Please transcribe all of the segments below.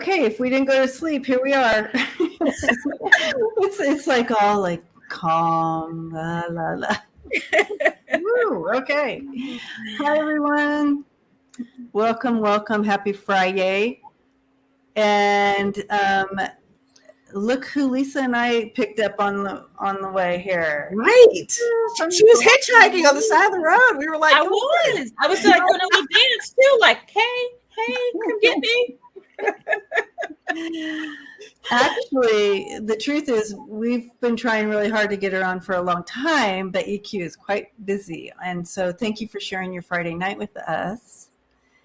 okay, if we didn't go to sleep, here we are. It's like all like calm, la la la. Woo, okay. Hi everyone. Welcome. Happy FriYay. And look who Lisa and I picked up on the way here. Right. She was hitchhiking on the side of the road. We were like, I was like doing a little dance too, like, hey, come get me. Actually, the truth is we've been trying really hard to get her on for a long time, but EQ is quite busy. And so thank you for sharing your Friday night with us.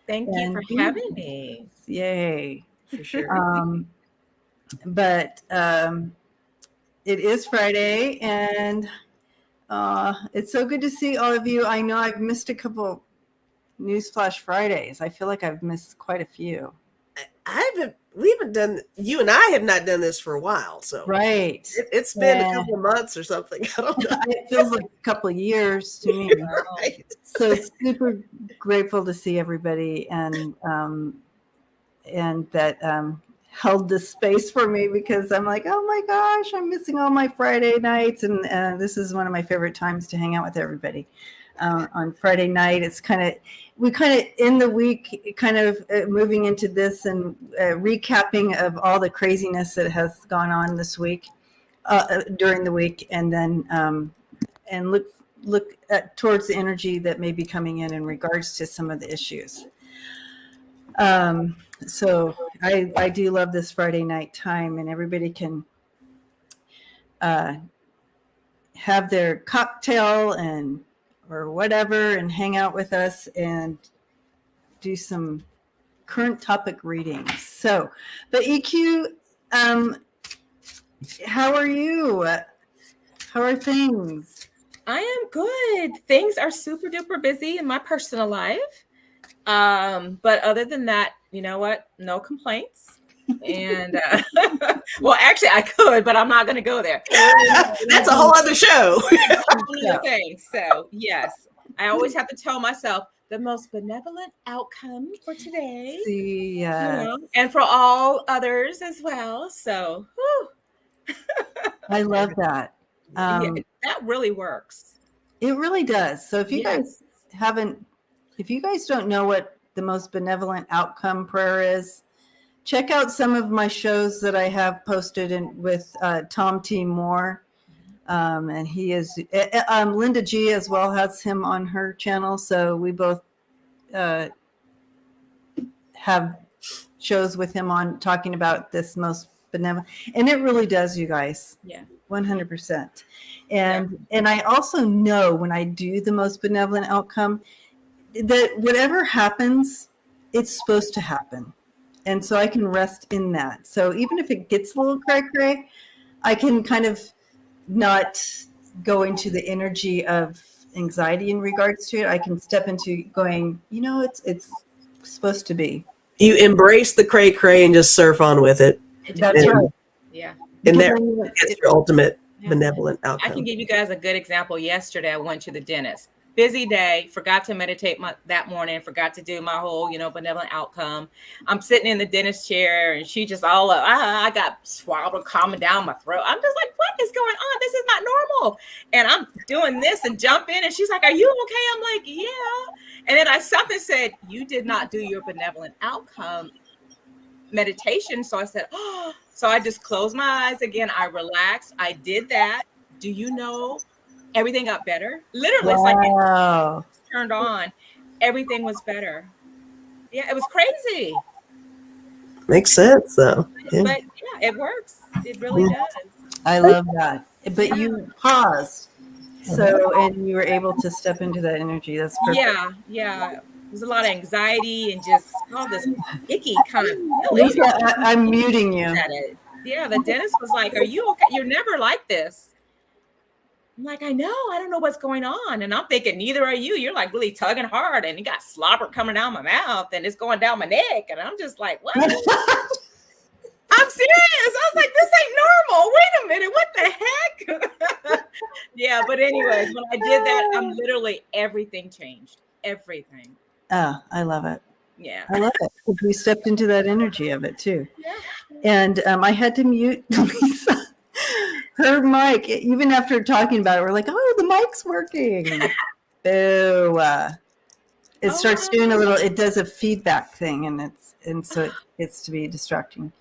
Thank you for having me. Yay. For sure. But it is Friday, and it's so good to see all of you. I know I've missed a couple Newsflash Fridays. I feel like I've missed quite a few. We haven't done, you and I have not done this for a while. So right. It's been a couple of months or something. I don't know. It feels like a couple of years to me. Right. So super grateful to see everybody and that held this space for me, because I'm like, oh my gosh, I'm missing all my Friday nights. And this is one of my favorite times to hang out with everybody. On Friday night, it's we in the week, moving into this and recapping of all the craziness that has gone on this week, during the week, and then and look towards the energy that may be coming in regards to some of the issues. So I do love this Friday night time, and everybody can have their cocktail or whatever and hang out with us and do some current topic readings. So, but EQ, how are you? How are things? I am good. Things are super duper busy in my personal life. But other than that, you know what? No complaints. And well, actually I could, but I'm not going to go there. That's a whole other show. Thing. So yes, I always have to tell myself the most benevolent outcome for today. See, and for all others as well. So I love that. That really works. It really does. So if you guys don't know what the most benevolent outcome prayer is, check out some of my shows that I have posted with Tom T. Moore. And he is, Linda G as well has him on her channel. So we both have shows with him on talking about this most benevolent. And it really does, you guys. Yeah. 100%. And I also know when I do the most benevolent outcome that whatever happens, it's supposed to happen. And so I can rest in that. So even if it gets a little cray-cray, I can kind of not go into the energy of anxiety in regards to it. I can step into going, it's supposed to be. You embrace the cray-cray and just surf on with it. That's right. Yeah. And it's your ultimate benevolent outcome. I can give you guys a good example. Yesterday, I went to the dentist. Busy day, forgot to meditate that morning, forgot to do my whole, benevolent outcome. I'm sitting in the dentist chair and she just all up, I got swallowed calming down my throat. I'm just like, what is going on? This is not normal. And I'm doing this and jump in and she's like, are you okay? I'm like, yeah. And then something said, you did not do your benevolent outcome meditation. So I said, oh, so I just closed my eyes again. I relaxed. I did that. Do you know? Everything got better. Literally, wow. It's like it turned on. Everything was better. Yeah, it was crazy. Makes sense, though. Yeah. But yeah, it works. It really does. I love that. But you paused, and you were able to step into that energy. That's perfect. Yeah. There's a lot of anxiety and just all this icky kind of feeling. Lisa, I'm muting you. Yeah, the dentist was like, "Are you okay? You're never like this." I'm like, I know, I don't know what's going on. And I'm thinking, neither are you. You're like really tugging hard and you got slobber coming down my mouth and it's going down my neck. And I'm just like, what? I'm serious. I was like, this ain't normal. Wait a minute. What the heck? Yeah. But anyways, when I did that, everything changed. Everything. Oh, I love it. Yeah. I love it. We stepped into that energy of it too. Yeah. And I had to mute Lisa, her mic, even after talking about it. We're like, oh, the mic's working. Boo. It starts doing a little, it does a feedback thing, and so it gets to be distracting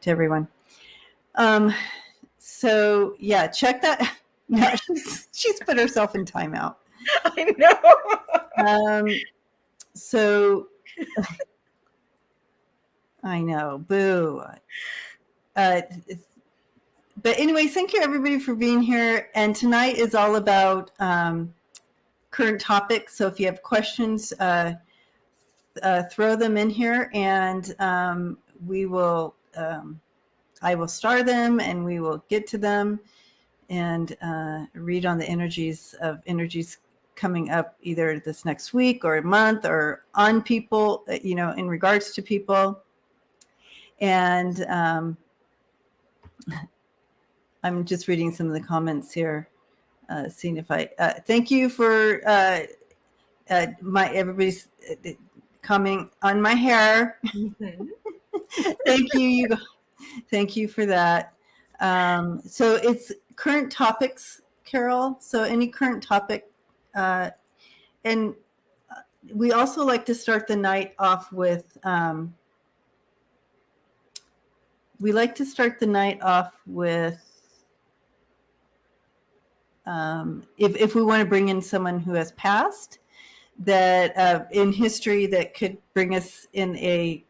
to everyone. So yeah, check that. No, she's put herself in timeout. I know. So I know, boo. But anyway, thank you everybody for being here. And tonight is all about current topics. So if you have questions, throw them in here, and we will. I will star them, and we will get to them, and read on the energies coming up either this next week or a month or on people, in regards to people. And I'm just reading some of the comments here, seeing if I thank you for my everybody's commenting on my hair. Thank you for that. So it's current topics, Carol. So any current topic, and we also like to start the night off with. If we want to bring in someone who has passed, that in history that could bring us in a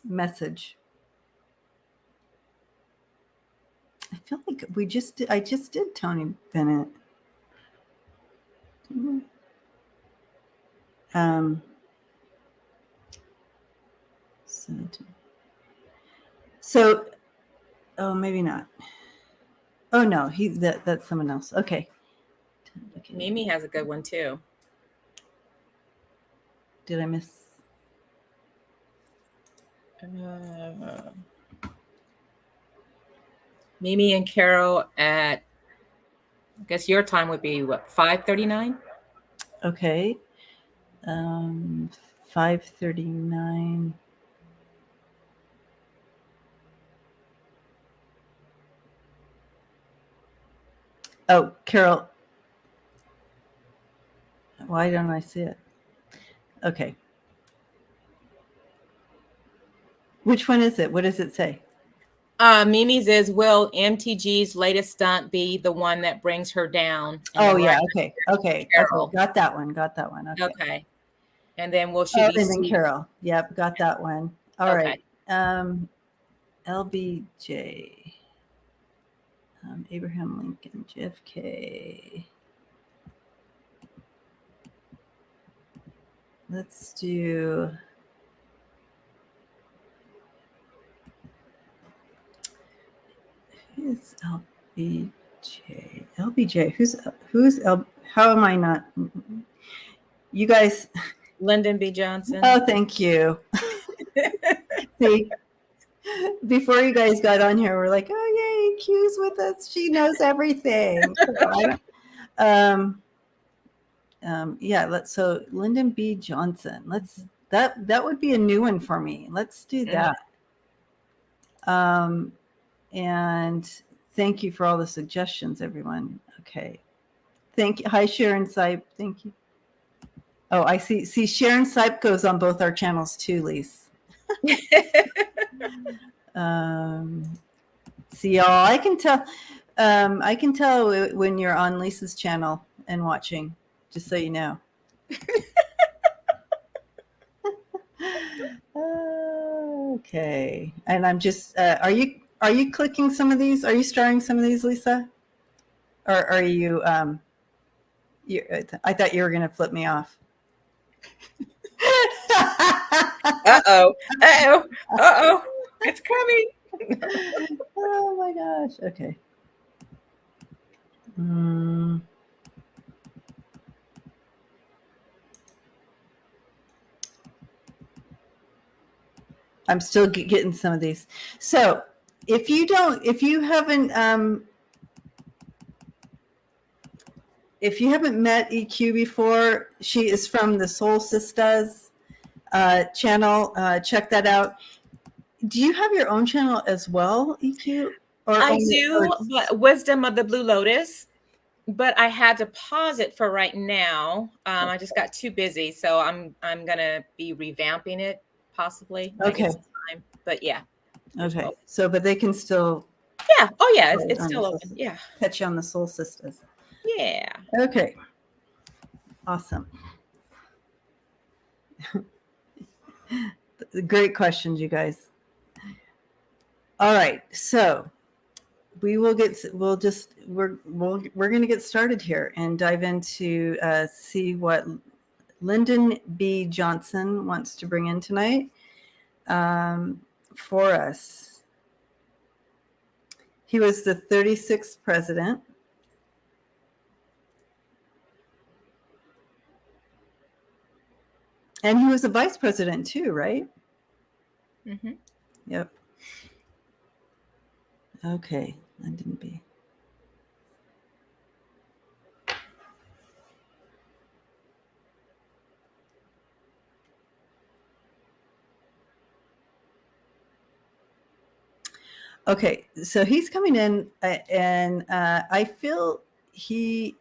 message. I feel like I just did Tony Bennett. So, oh, maybe not. Oh no, that's someone else. Okay. Mimi has a good one too. Did I miss? Mimi and Carol at, I guess your time would be what, 5:39? Okay. 5:39. Oh, Carol. Why don't I see it? Okay. Which one is it? What does it say? Mimi's is, will MTG's latest stunt be the one that brings her down? Oh yeah, okay. Carol. Got that one. Okay. And then will she be and then Carol. Yep, got that one. All right. LBJ. Abraham Lincoln, JFK. Let's do. Who's LBJ? LBJ. Who's L? How am I not? You guys. Lyndon B. Johnson. Oh, thank you. See, before you guys got on here, we're like, oh yay, Q's with us. She knows everything. Yeah. So Lyndon B. Johnson. That would be a new one for me. Let's do that. And thank you for all the suggestions, everyone. Okay. Thank you. Hi, Sharon Sipe. Thank you. Oh, I see. See, Sharon Sipe goes on both our channels too, Lise. See, y'all, I can tell when you're on Lisa's channel and watching, just so you know. Okay. And I'm just, are you clicking some of these? Are you starring some of these, Lisa? Or are you, I thought you were going to flip me off. Uh-oh. It's coming. Oh my gosh. Okay. I'm still getting some of these. So if you haven't met EQ before, she is from the Soul Sisters, channel. Check that out. Do you have your own channel as well, EQ? I do, but Wisdom of the Blue Lotus. But I had to pause it for right now. I just got too busy, so I'm gonna be revamping it possibly when I get some time. But yeah. Okay. So, but they can still. Yeah. Oh yeah, it's still open. Yeah. Catch you on the Soul Sisters. Yeah. Okay. Awesome. Great questions, you guys. All right. So we're going to get started here and dive into see what Lyndon B. Johnson wants to bring in tonight for us. He was the 36th president. And he was a vice president too, right? Mm-hmm. Yep. Okay, Lyndon B. Okay, so he's coming in, and I feel you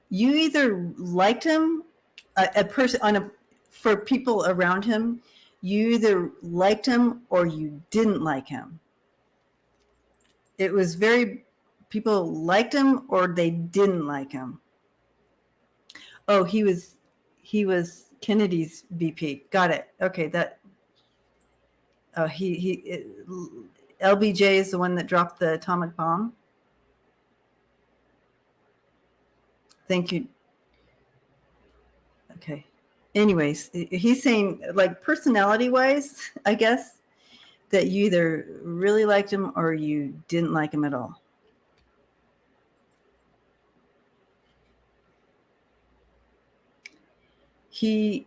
either liked him, a person for people around him, you either liked him or you didn't like him. It was people liked him or they didn't like him. Oh, he was Kennedy's VP. Got it. Okay, LBJ is the one that dropped the atomic bomb. Thank you. Okay. Anyways, he's saying, like, personality-wise, I guess, that you either really liked him or you didn't like him at all. He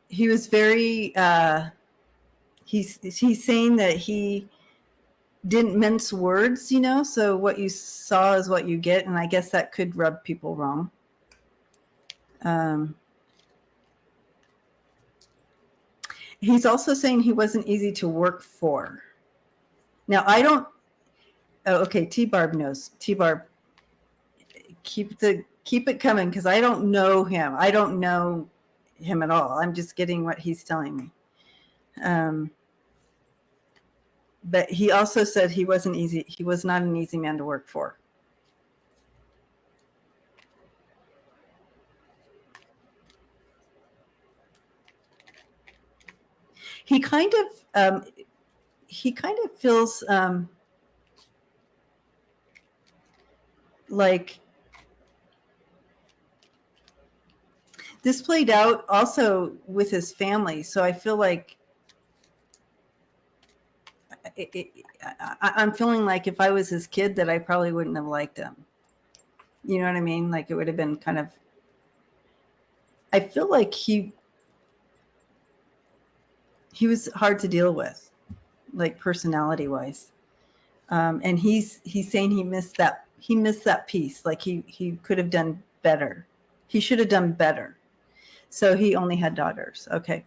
was very he's saying that he didn't mince words, so what you saw is what you get, and I guess that could rub people wrong. He's also saying he wasn't easy to work for. Now, I don't. Oh, okay. T-Barb knows. T-Barb, keep it coming, because I don't know him. I don't know him at all. I'm just getting what he's telling me. But he also said he wasn't easy. He was not an easy man to work for. He kind of feels like this played out also with his family. So I feel like I'm feeling like if I was his kid, that I probably wouldn't have liked him. You know what I mean? Like, it would have been kind of, I feel like he was hard to deal with, like, personality wise. And he's saying he missed that piece. Like, he could have done better. He should have done better. So he only had daughters. Okay.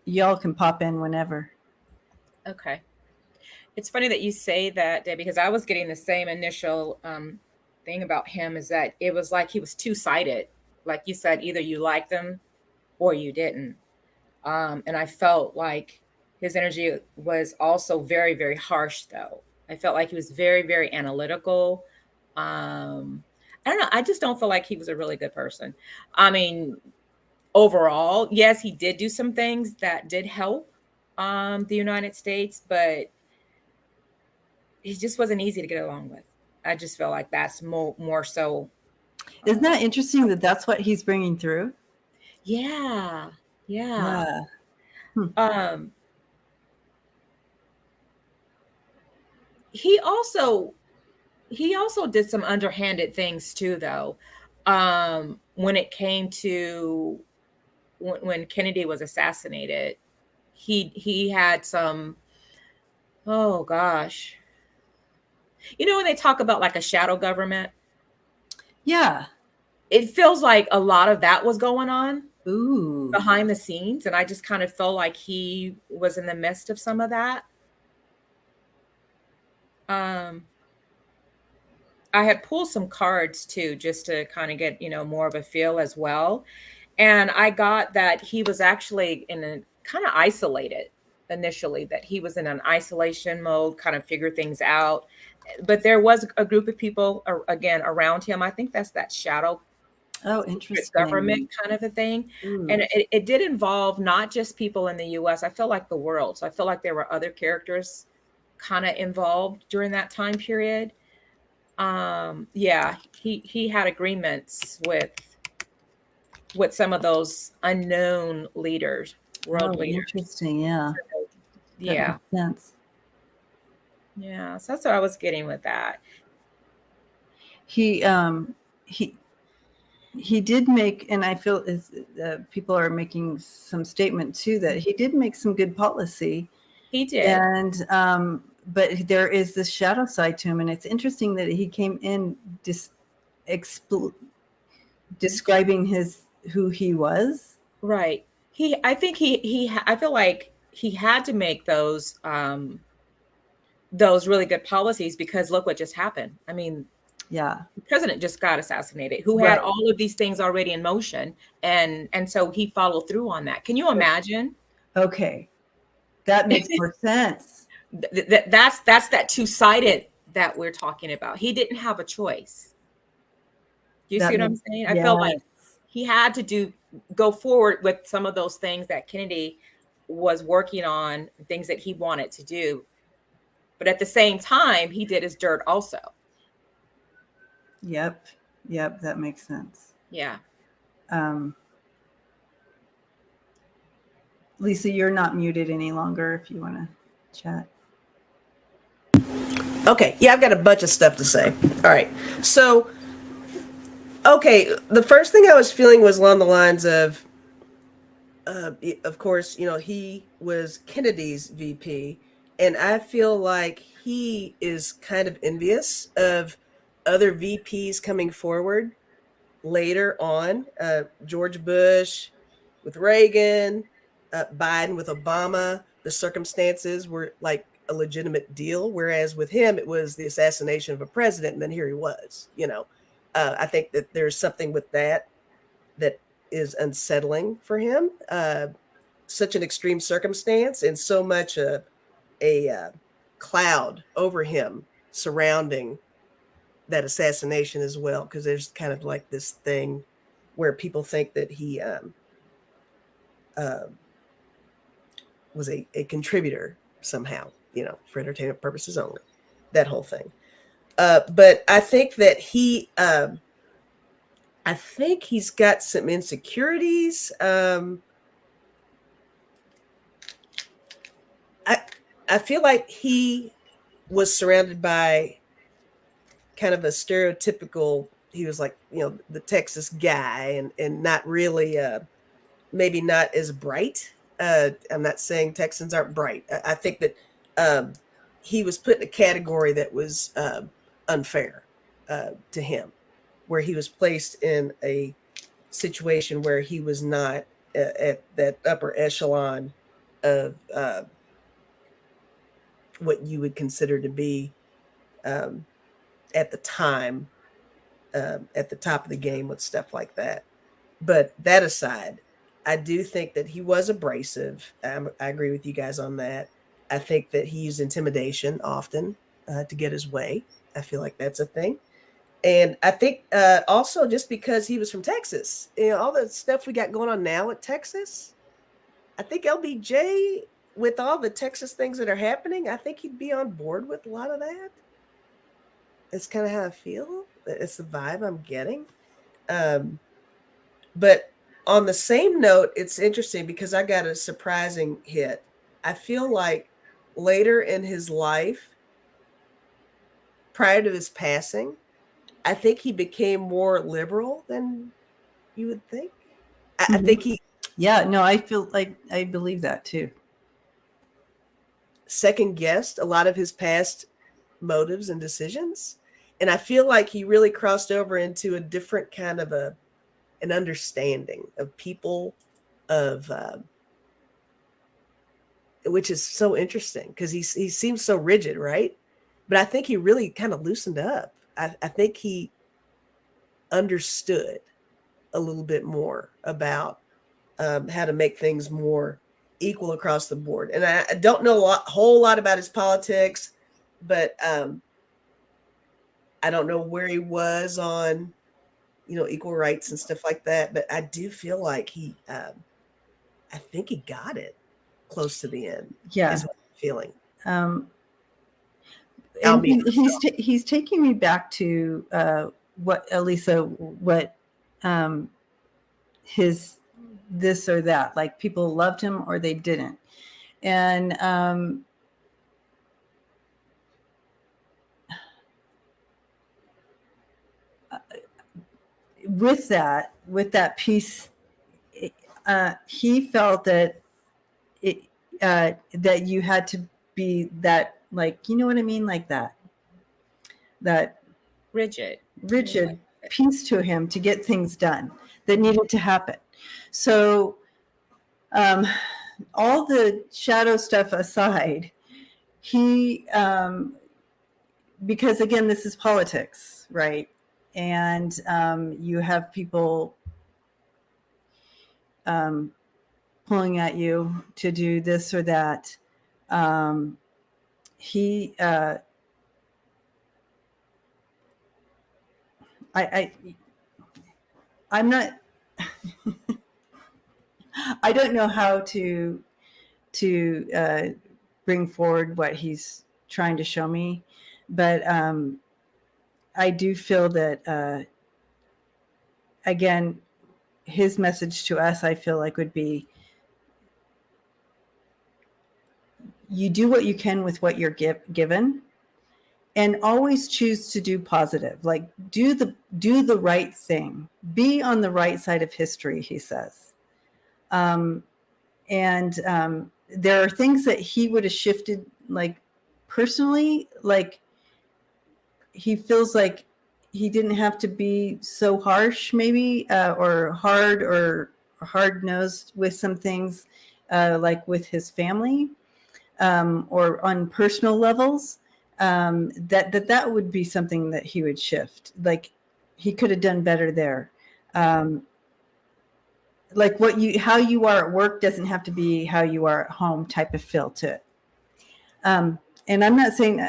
Y'all can pop in whenever. Okay. It's funny that you say that, Debbie, because I was getting the same initial thing about him, is that it was like he was two-sided. Like you said, either you liked him or you didn't. And I felt like his energy was also very, very harsh, though. I felt like he was very, very analytical. I don't know. I just don't feel like he was a really good person. I mean, overall, yes, he did do some things that did help the United States, but he just wasn't easy to get along with. I just feel like that's more so. Isn't that interesting that that's what he's bringing through? Yeah. He also, he also did some underhanded things too, though. When it came to when Kennedy was assassinated, he had some, oh gosh, when they talk about like a shadow government, Yeah. it feels like a lot of that was going on Ooh. behind the scenes, and I just kind of felt like he was in the midst of some of that. I had pulled some cards too, just to kind of get, more of a feel as well. And I got that he was actually in a kind of isolated initially, that he was in an isolation mode, kind of figure things out. But there was a group of people, again, around him. I think that's that shadow Oh, secret interesting. government kind of a thing. Ooh. And it did involve not just people in the US, I feel like the world. So I feel like there were other characters kind of involved during that time period. Yeah, he had agreements with some of those unknown leaders, world Oh, leaders. interesting. Yeah. That Yeah. makes sense. Yeah. So that's what I was getting with that. He did make, and I feel people are making some statement too, that he did make some good policy. He did. And but there is this shadow side to him, and it's interesting that he came in describing who he was. Right. I think I feel like he had to make those really good policies, because look what just happened. I mean, Yeah. the president just got assassinated, who had Right. all of these things already in motion, and so he followed through on that. Can you imagine? Okay, that makes more sense. That's that two-sided that we're talking about. He didn't have a choice. Do you see what I'm saying? I felt like he had to go forward with some of those things that Kennedy was working on, things that he wanted to do. But at the same time, he did his dirt also. Yep, that makes sense. Yeah. Lisa, you're not muted any longer if you want to chat. Okay, yeah, I've got a bunch of stuff to say. All right, so, okay, the first thing I was feeling was along the lines of course, he was Kennedy's VP, and I feel like he is kind of envious of other VPs coming forward later on. George Bush with Reagan, Biden with Obama. The circumstances were like a legitimate deal, whereas with him it was the assassination of a president, and then here he was. I think that there's something with that is unsettling for him. Such an extreme circumstance, and so much a cloud over him surrounding that assassination as well, because there's kind of like this thing where people think that he was a contributor somehow, for entertainment purposes only, that whole thing. But I think that I think he's got some insecurities. I feel like he was surrounded by kind of a stereotypical, he was like, the Texas guy, and not really, maybe not as bright. I'm not saying Texans aren't bright. I think that he was put in a category that was unfair to him, where he was placed in a situation where he was not at that upper echelon of what you would consider to be at the time at the top of the game with stuff like that. But that aside, I do think that he was abrasive. I agree with you guys on that. I think that he used intimidation often to get his way. I feel like that's a thing. And I think also just because he was from Texas, all the stuff we got going on now with Texas, I think LBJ, with all the Texas things that are happening, I think he'd be on board with a lot of that. It's kind of how I feel. It's the vibe I'm getting. But on the same note, it's interesting because I got a surprising hit. I feel like later in his life, prior to his passing, I think he became more liberal than you would think. I think he Yeah, no, I feel like I believe that too. second guessed a lot of his past motives and decisions. And I feel like he really crossed over into a different kind of an understanding of people, of which is so interesting because he seems so rigid, right? But I think he really kind of loosened up. I think he understood a little bit more about how to make things more equal across the board. And I don't know a whole lot about his politics, but I don't know where he was on, equal rights and stuff like that. But I do feel like I think he got it close to the end. Yeah. Is what I'm feeling. And he's taking me back to what Elisa, what his this or that, like people loved him or they didn't. And with that piece, he felt that that you had to be that, like, you know what I mean, like that rigid piece to him to get things done that needed to happen. So all the shadow stuff aside, he because again, this is politics, right? And you have people pulling at you to do this or that. He I'm not I don't know how to bring forward what he's trying to show me, but I do feel that again, his message to us, I feel like, would be, you do what you can with what you're given, and always choose to do positive. Like, do the right thing. Be on the right side of history, he says. And there are things that he would have shifted, like personally, like he feels like he didn't have to be so harsh, maybe, or hard-nosed with some things, like with his family, or on personal levels. That would be something that he would shift. Like, he could have done better there. Like how you are at work doesn't have to be how you are at home type of feel to it. And I'm not saying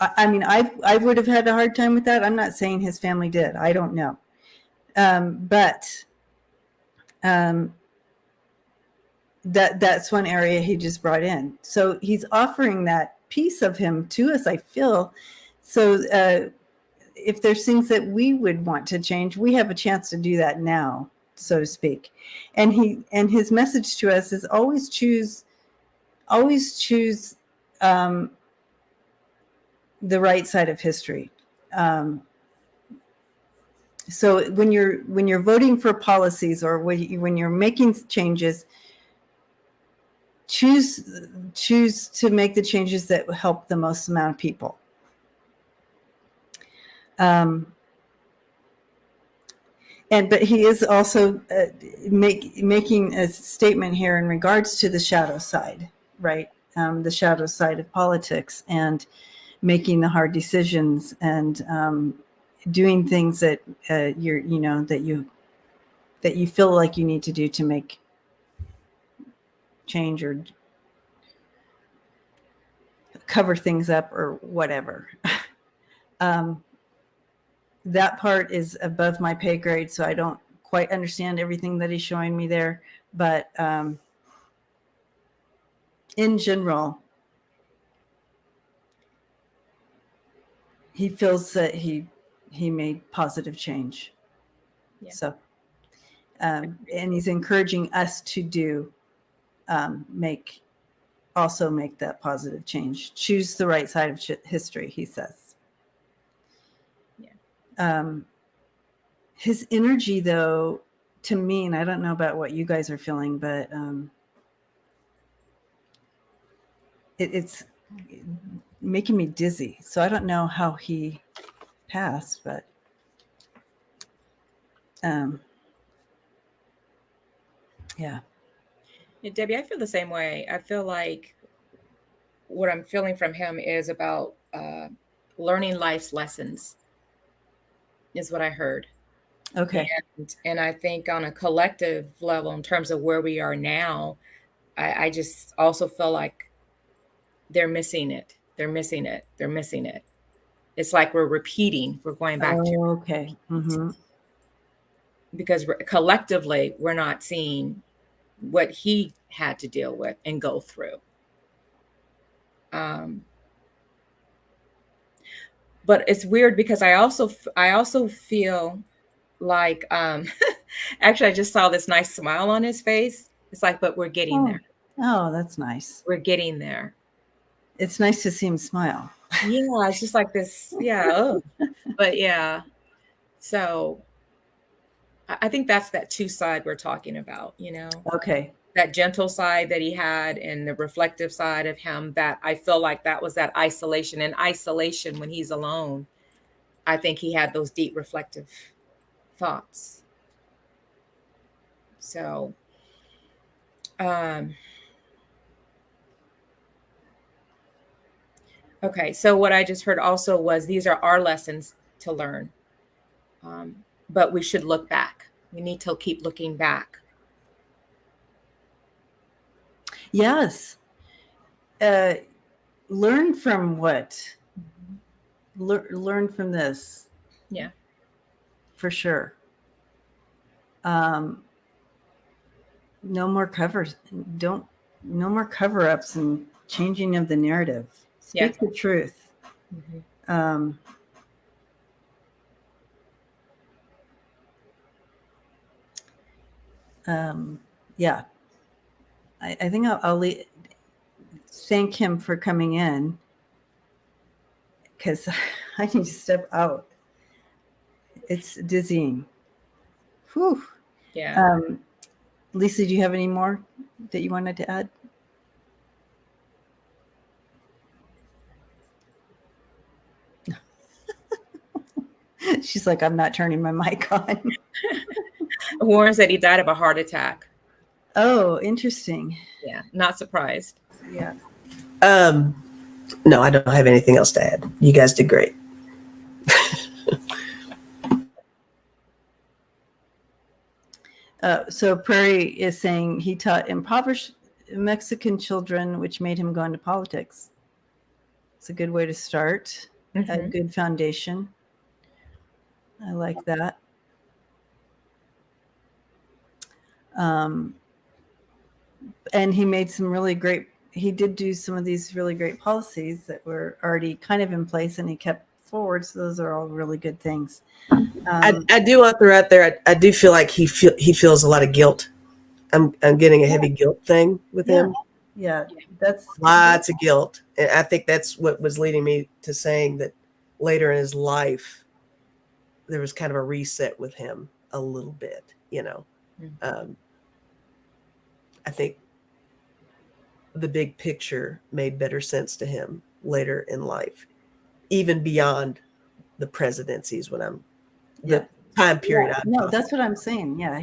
I mean, I would have had a hard time with that. I'm not saying his family did. I don't know. But that's one area he just brought in. So he's offering that piece of him to us, I feel. So if there's things that we would want to change, we have a chance to do that now, so to speak. And his message to us is always choose the right side of history. So when you're voting for policies, or when you're making changes, choose to make the changes that help the most amount of people. But he is also making a statement here in regards to the shadow side, right? The shadow side of politics, and making the hard decisions, and doing things that that you feel like you need to do to make change, or cover things up, or whatever. That part is above my pay grade, so I don't quite understand everything that he's showing me there. But in general, he feels that he made positive change. Yeah. So, and he's encouraging us to make that positive change. Choose the right side of history, he says. his energy, though, to me, and I don't know about what you guys are feeling, but it's making me dizzy. So I don't know how he passed, but yeah. Debbie, I feel the same way. I feel like what I'm feeling from him is about learning life's lessons, is what I heard. Okay. And I think on a collective level, in terms of where we are now, I just also feel like they're missing it. They're missing it. They're missing it. It's like we're repeating. We're going back to Okay. Mm-hmm. because collectively we're not seeing what he had to deal with and go through. But it's weird because I also feel like actually I just saw this nice smile on his face. It's like, but we're getting there. Oh, that's nice. We're getting there. It's nice to see him smile. Yeah, it's just like this. Yeah. Oh. But yeah. So I think that's that two side we're talking about, Okay. that gentle side that he had and the reflective side of him, that I feel like that was that isolation. And isolation when he's alone, I think he had those deep reflective thoughts. So, okay. So what I just heard also was these are our lessons to learn. But we should look back. We need to keep looking back. Yes. Learn from what? Learn from this. Yeah. For sure. No more covers. No more cover-ups and changing of the narrative. Speak the truth. Mm-hmm. Yeah. I think I'll thank him for coming in, because I need to step out. It's dizzying. Whew. Yeah. Lisa, do you have any more that you wanted to add? She's like, I'm not turning my mic on. Warren said he died of a heart attack. Oh, interesting. Yeah, not surprised. Yeah. No, I don't have anything else to add. You guys did great. So Prairie is saying he taught impoverished Mexican children, which made him go into politics. It's a good way to start. Mm-hmm. A good foundation. I like that. And he made some really great, he did do some of these really great policies that were already kind of in place, and he kept forward. So those are all really good things. I do want to throw out there, I do feel like he feels a lot of guilt. I'm getting a heavy guilt thing with him. Yeah, that's lots of guilt. And I think that's what was leading me to saying that later in his life, there was kind of a reset with him a little bit, Mm-hmm. I think the big picture made better sense to him later in life, even beyond the presidencies the time period. Yeah. No, that's what I'm saying. Yeah.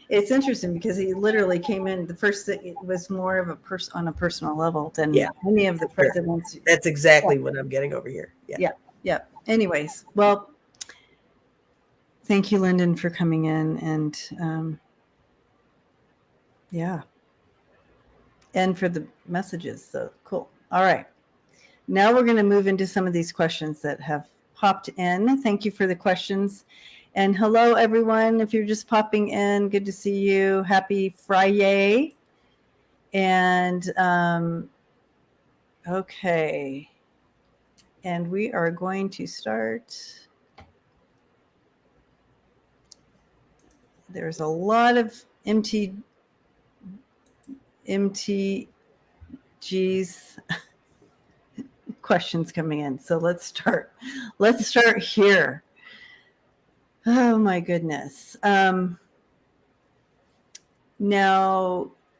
It's interesting because he literally came in, the first thing, it was more of on a personal level than any of the presidents. That's exactly what I'm getting over here. Yeah. Anyways, well, thank you, Lyndon, for coming in, and and for the messages. So cool. All right. Now we're going to move into some of these questions that have popped in. Thank you for the questions. And hello, everyone. If you're just popping in, good to see you. Happy FriYay. And okay. And we are going to start. There's a lot of MTG's questions coming in. So let's start here. Oh my goodness. Now,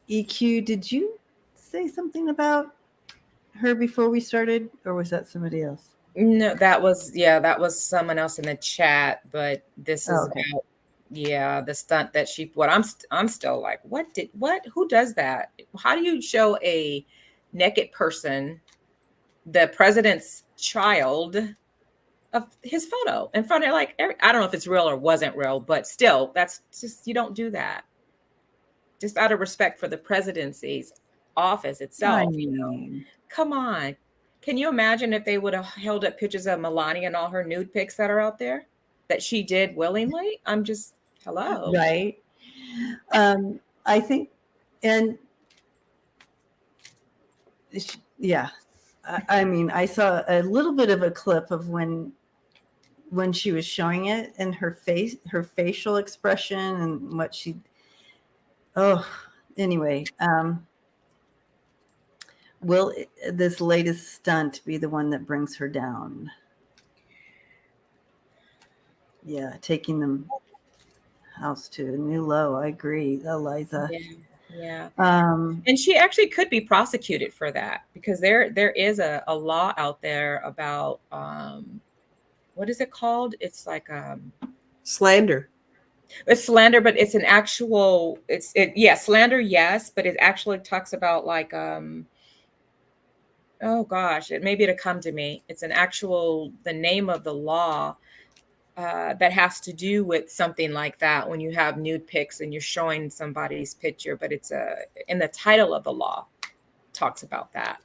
EQ, did you say something about her before we started, or was that somebody else? No, that was someone else in the chat, but this is Okay. about the stunt that she what I'm still like, who does that? How do you show a naked person, the president's child, of his photo in front of I don't know if it's real or wasn't real, but still, that's just, you don't do that. Just out of respect for the presidency's office I itself, mean, come on. Can you imagine if they would have held up pictures of Melania and all her nude pics that are out there that she did willingly? I'm just, hello. right. I think, and yeah, I mean, I saw a little bit of a clip of when she was showing it, and her facial expression and what she, oh, anyway, will this latest stunt be the one that brings her down? Yeah, taking them house to a new low. I agree, Eliza. Yeah. Um, And she actually could be prosecuted for that, because there is a law out there about what is it called? It's like Slander. it's slander, but it's an actual slander, yes, but it actually talks about like oh gosh, maybe it'll come to me. It's an actual the name of the law that has to do with something like that, when you have nude pics and you're showing somebody's picture, but it's in the title of the law talks about that.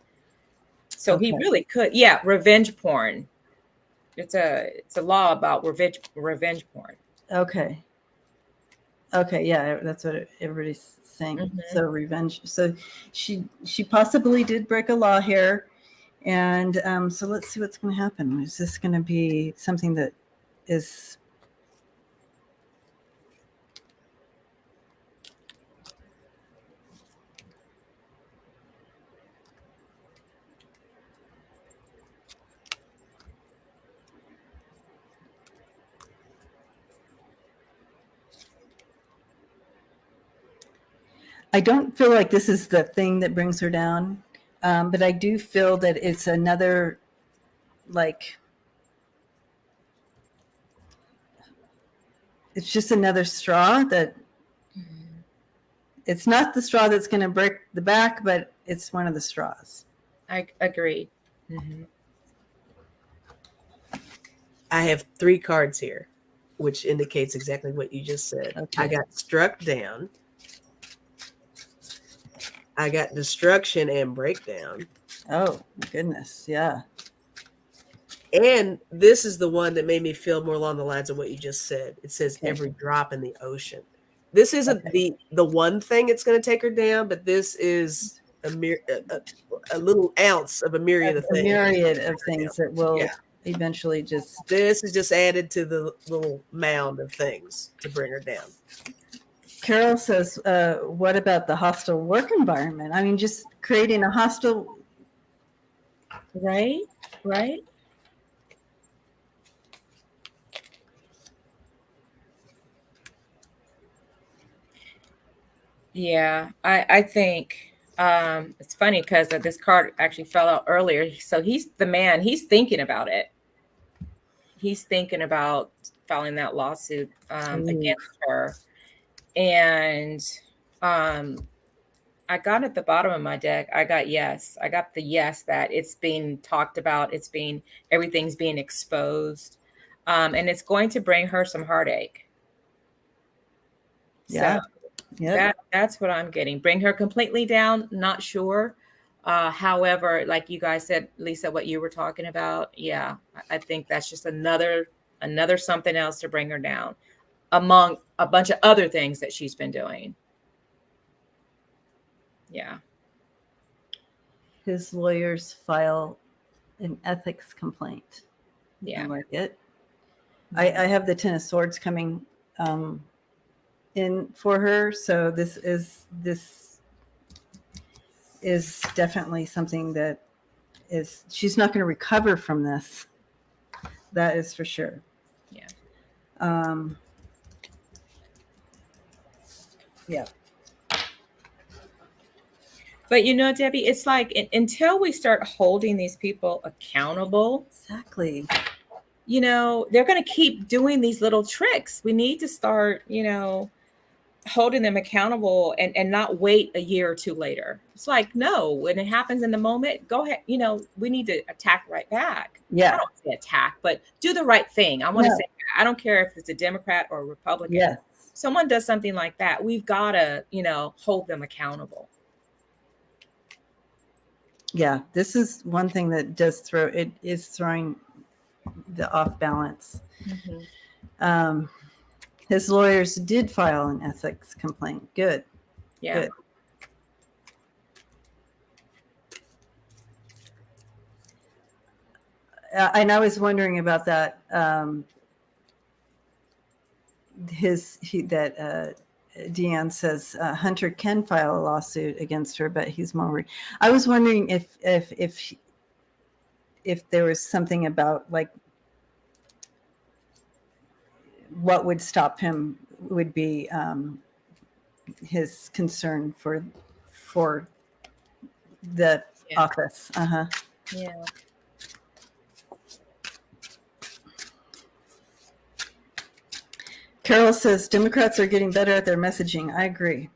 So he okay. really could, revenge porn. It's a law about revenge porn. Okay. Okay, yeah, that's what everybody's saying. Mhm. So revenge. So she possibly did break a law here, and so let's see what's going to happen. Is this going to be something that is? I don't feel like this is the thing that brings her down, but I do feel that it's another, like, it's just another straw that it's not the straw that's going to break the back, but it's one of the straws. I agree. Mm-hmm. I have 3 cards here, which indicates exactly what you just said. Okay. I got struck down. I got destruction and breakdown. Oh, goodness. Yeah. And this is the one that made me feel more along the lines of what you just said. It says Okay. every drop in the ocean. This isn't the one thing it's going to take her down, but this is a little ounce of a myriad of A things. myriad of things that will eventually just. This is just added to the little mound of things to bring her down. Carol says, what about the hostile work environment? I mean, just creating a hostile. Right. Yeah, I think it's funny because this card actually fell out earlier. So he's the man. He's thinking about it. He's thinking about filing that lawsuit against her. And I got at the bottom of my deck, I got yes. I got the yes that it's being talked about. Everything's being exposed. And it's going to bring her some heartache. Yeah. So that's what I'm getting. Bring her completely down, not sure. However, like you guys said, Lisa, what you were talking about, I think that's just another something else to bring her down, among a bunch of other things that she's been doing. Yeah. His lawyers file an ethics complaint. Yeah. I like it. I have the Ten of Swords coming in for her, so this is definitely something that she's not going to recover from this. That is for sure. Yeah. Yeah. But Debbie, it's like until we start holding these people accountable, Exactly. they're going to keep doing these little tricks. We need to start, holding them accountable and not wait a year or two later. It's like, no, when it happens in the moment, go ahead. We need to attack right back. Yeah. I don't say attack, but do the right thing. I want to say, I don't care if it's a Democrat or a Republican. Yes. Someone does something like that, we've got to, hold them accountable. Yeah, this is one thing that does is throwing the off balance. Mm-hmm. His lawyers did file an ethics complaint. Good. Yeah. Good. And I was wondering about that. Deanne says Hunter can file a lawsuit against her, but he's more worried. I was wondering if there was something about like what would stop him would be his concern for the office. Yeah. Carol says Democrats are getting better at their messaging. I agree.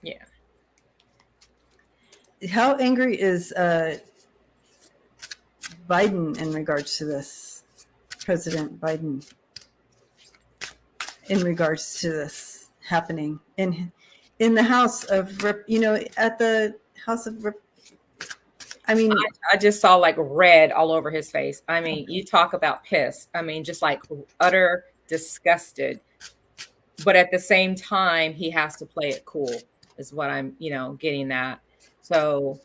Yeah. How angry is Biden in regards to this? President Biden in regards to this happening in the House of at the House of I mean, I just saw like red all over his face. I mean, you talk about piss. I mean, just like utter disgusted. But at the same time, he has to play it cool, is what I'm, getting that. So,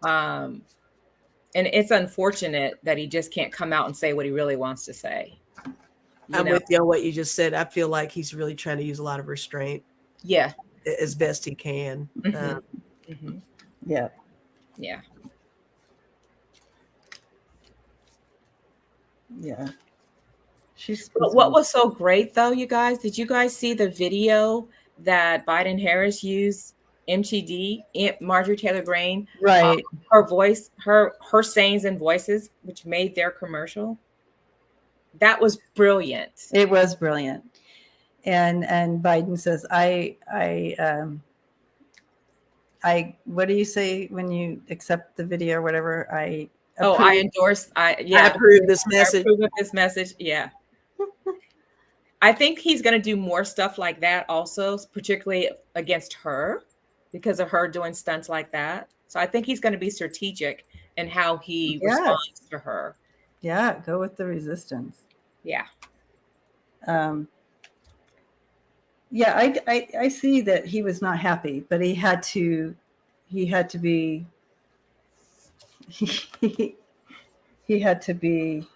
and it's unfortunate that he just can't come out and say what he really wants to say. I'm with you on what you just said. I feel like he's really trying to use a lot of restraint. Yeah. As best he can. Mm-hmm. Yeah. Yeah. Yeah. But what was so great though, you guys, did you guys see the video that Biden Harris used MTD, Marjorie Taylor Greene, right? Her voice, her sayings and voices, which made their commercial. That was brilliant. It was brilliant. And Biden says, I what do you say when you accept the video or whatever? I endorse. I approve this message. I approve of this message. Yeah. I think he's going to do more stuff like that also, particularly against her because of her doing stunts like that. So I think he's going to be strategic in how he responds to her. Yeah. Go with the resistance. Yeah. Yeah, I see that he was not happy, but he had to be he had to be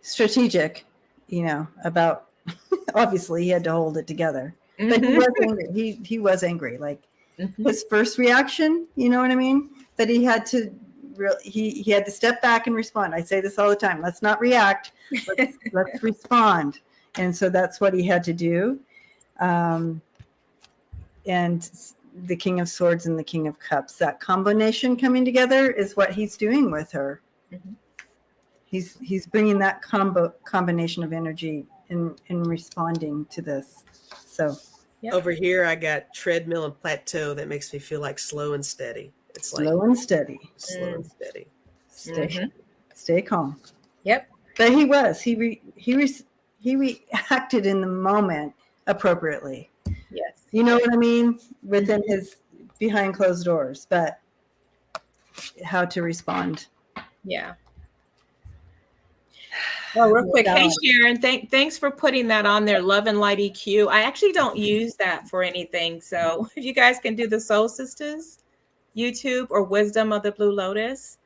strategic, about obviously he had to hold it together. But he was angry. He was angry. Like his first reaction, you know what I mean? But he had to he had to step back and respond. I say this all the time. Let's not react. Let's respond. And so that's what he had to do. And the King of Swords and the King of Cups, that combination coming together is what he's doing with her. Mm-hmm. He's bringing that combination of energy in responding to this. So over here, I got treadmill and plateau. That makes me feel like slow and steady. It's slow and steady. Slow and steady. Stay calm. Yep. But he reacted in the moment appropriately. Yes. You know what I mean? Within his behind closed doors, but how to respond. Yeah. Well, real quick, hey Sharon, thanks for putting that on there. Love and Light EQ. I actually don't use that for anything. So if you guys can do the Soul Sisters YouTube or Wisdom of the Blue Lotus.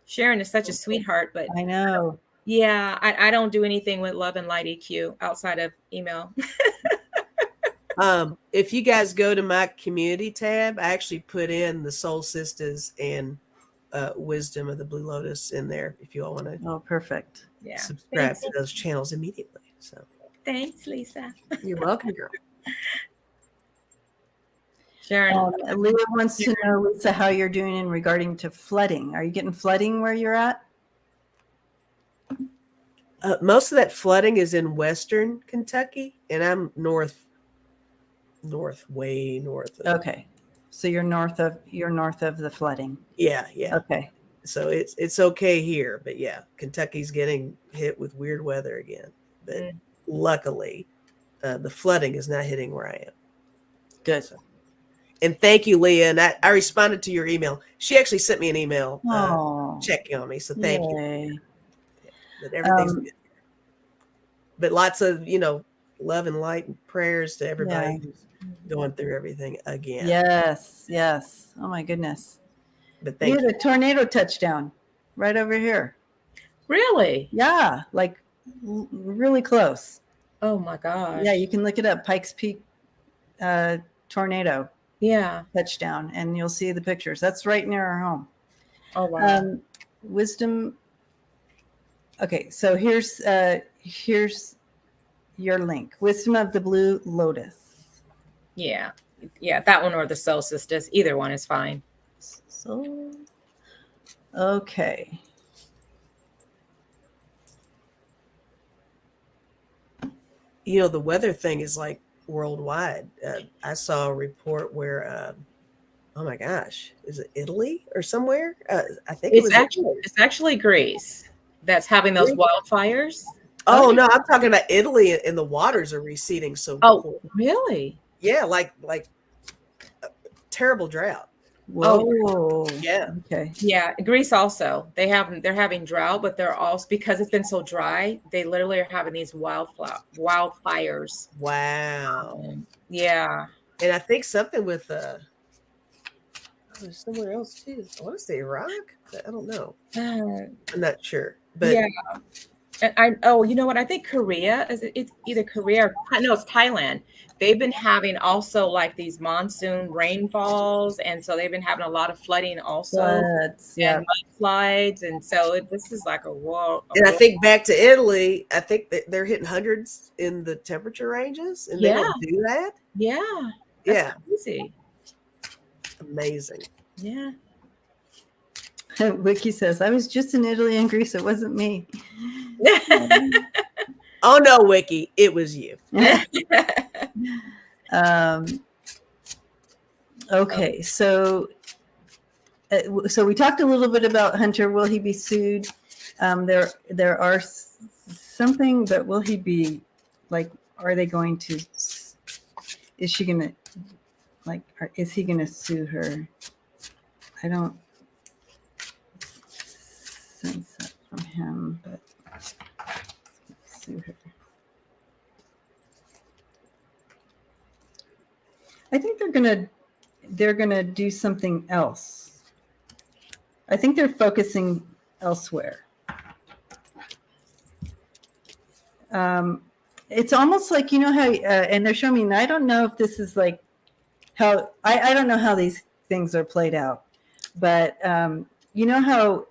Sharon is such a sweetheart, but I know. Yeah, I don't do anything with Love and Light EQ outside of email. If you guys go to my community tab, I actually put in the Soul Sisters and Wisdom of the Blue Lotus in there if you all want to Oh, perfect. Yeah. subscribe Thanks. to those channels immediately. So Thanks, Lisa. you're welcome, girl. Sharon. Leah wants to know, Lisa, how you're doing in regarding to flooding. Are you getting flooding where you're at? Most of that flooding is in western Kentucky, and I'm way north. Okay, so you're north of the flooding. Yeah. Okay. So it's okay here, but yeah, Kentucky's getting hit with weird weather again. But luckily, the flooding is not hitting where I am. Good. So, and thank you, Leah. And I responded to your email. She actually sent me an email checking on me. So thank you. But everything's good. But lots of, love and light and prayers to everybody who's going through everything again. Yes. Oh my goodness. But we had a tornado touchdown right over here. Really? Yeah, like really close. Oh my gosh. Yeah, you can look it up. Pikes Peak tornado. Yeah. Touchdown, and you'll see the pictures. That's right near our home. Oh wow. Wisdom. Okay, so here's your link. Wisdom of the Blue Lotus. Yeah, that one or the Soul Sisters. Either one is fine. So, okay. The weather thing is like worldwide. I saw a report where, oh my gosh, is it Italy or somewhere? I think it's actually Greece that's having those wildfires. Oh no, I'm talking about Italy, and the waters are receding. So really? Yeah, like terrible drought. Whoa. Yeah. Okay. Yeah, Greece also. They're having drought, but they're also, because it's been so dry, they literally are having these wildfires. Wow. Yeah. And I think something with somewhere else too. I want to say Iraq. I don't know. I'm not sure. But yeah. And you know what? I think Korea it's either Korea or no, it's Thailand. They've been having also like these monsoon rainfalls, and so they've been having a lot of flooding also, and mudslides, and so this is like a world. And I think back to Italy, I think that they're hitting hundreds in the temperature ranges, and they don't do that. Yeah, that's crazy. Amazing. Yeah. Wiki says, I was just in Italy and Greece. It wasn't me. Oh, no, Wiki. It was you. Okay. So we talked a little bit about Hunter. Will he be sued? There are something, but will he be, like, are they going to, is she going to, like, is he going to sue her? I don't sense that from him, but sue her. I think they're gonna do something else. I think they're focusing elsewhere. It's almost like, how, and they're showing me, and I don't know if this is like how, I don't know how these things are played out, but you know how